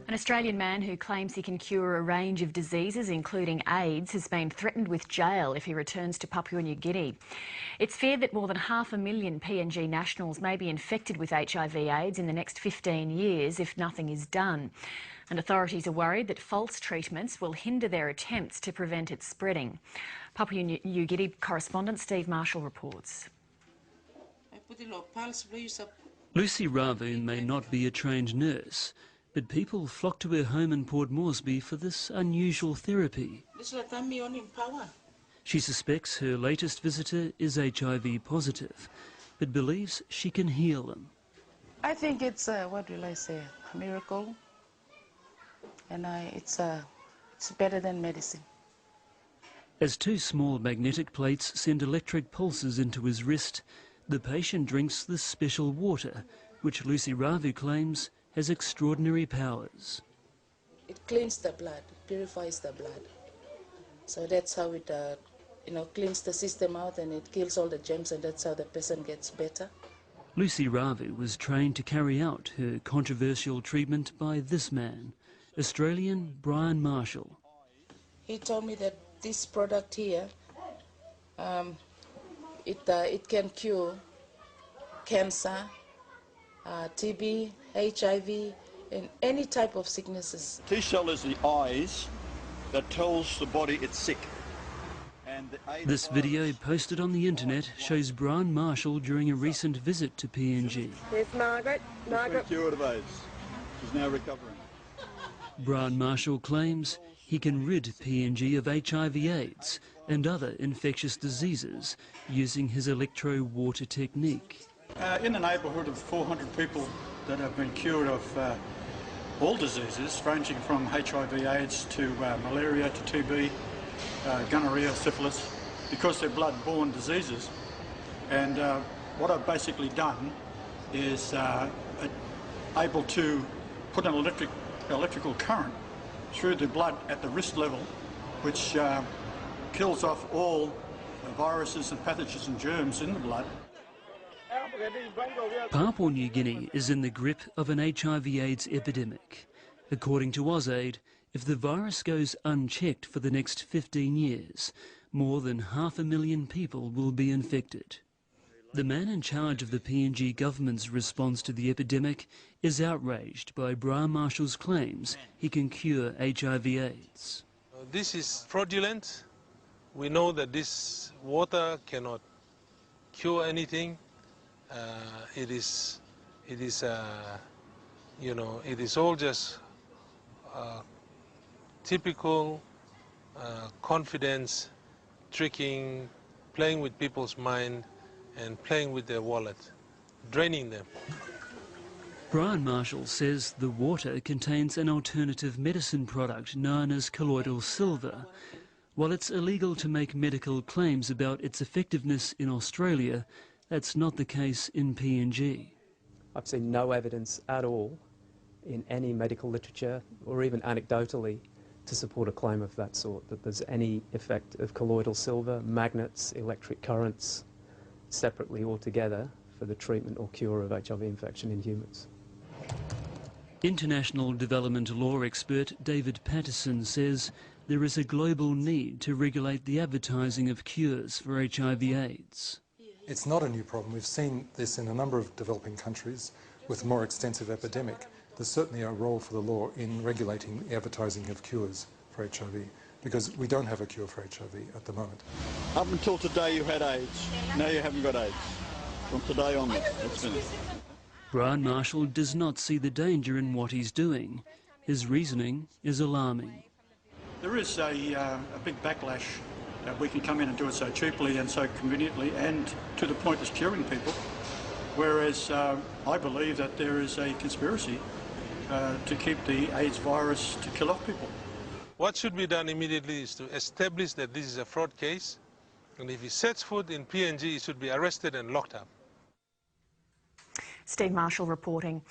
An Australian man who claims he can cure a range of diseases, including AIDS, has been threatened with jail if he returns to Papua New Guinea. It's feared that more than 500,000 PNG nationals may be infected with HIV/AIDS in the next 15 years if nothing is done. And authorities are worried that false treatments will hinder their attempts to prevent it spreading. Papua New Guinea correspondent Steve Marshall reports. Lucy Ravu may not be a trained nurse, but people flock to her home in Port Moresby for this unusual therapy. She suspects her latest visitor is HIV positive, but believes she can heal them. I think it's, what will I say, a miracle. And it's better than medicine. As two small magnetic plates send electric pulses into his wrist, the patient drinks this special water, which Lucy Ravu claims has extraordinary powers. It cleans the blood, it purifies the blood. So that's how it, cleans the system out, and it kills all the germs, and that's how the person gets better. Lucy Ravu was trained to carry out her controversial treatment by this man, Australian Brian Marshall. He told me that this product here, it can cure cancer, TB, HIV, and any type of sicknesses. T-cell is the eyes that tells the body it's sick. And this video posted on the internet shows Brian Marshall during a recent visit to PNG. There's Margaret. Margaret. Cured of AIDS. She's now recovering. Brian Marshall claims he can rid PNG of HIV/AIDS and other infectious diseases using his electro-water technique. In the neighbourhood of 400 people that have been cured of all diseases, ranging from HIV/AIDS to malaria to TB, gonorrhea, syphilis, because they're blood-borne diseases. And what I've basically done is able to put an electrical current through the blood at the wrist level, which kills off all viruses and pathogens and germs in the blood. Papua New Guinea is in the grip of an HIV/AIDS epidemic. According to AusAid, if the virus goes unchecked for the next 15 years, more than 500,000 people will be infected. The man in charge of the PNG government's response to the epidemic is outraged by Brian Marshall's claims he can cure HIV/AIDS. This is fraudulent. We know that this water cannot cure anything. It is all just typical confidence, tricking, playing with people's mind and playing with their wallet, draining them. Brian Marshall says the water contains an alternative medicine product known as colloidal silver. While it's illegal to make medical claims about its effectiveness in Australia, that's not the case in PNG. I've seen no evidence at all in any medical literature, or even anecdotally, to support a claim of that sort, that there's any effect of colloidal silver, magnets, electric currents, separately or together, for the treatment or cure of HIV infection in humans. International development law expert David Patterson says there is a global need to regulate the advertising of cures for HIV/AIDS. It's not a new problem. We've seen this in a number of developing countries with a more extensive epidemic. There's certainly a role for the law in regulating the advertising of cures for HIV, because we don't have a cure for HIV at the moment. Up until today you had AIDS. Now you haven't got AIDS. From today onwards, it's finished. Brian Marshall does not see the danger in what he's doing. His reasoning is alarming. There is a big backlash that we can come in and do it so cheaply and so conveniently and to the point of curing people, whereas I believe that there is a conspiracy to keep the AIDS virus to kill off people. What should be done immediately is to establish that this is a fraud case, and if he sets foot in PNG, he should be arrested and locked up. Steve Marshall reporting.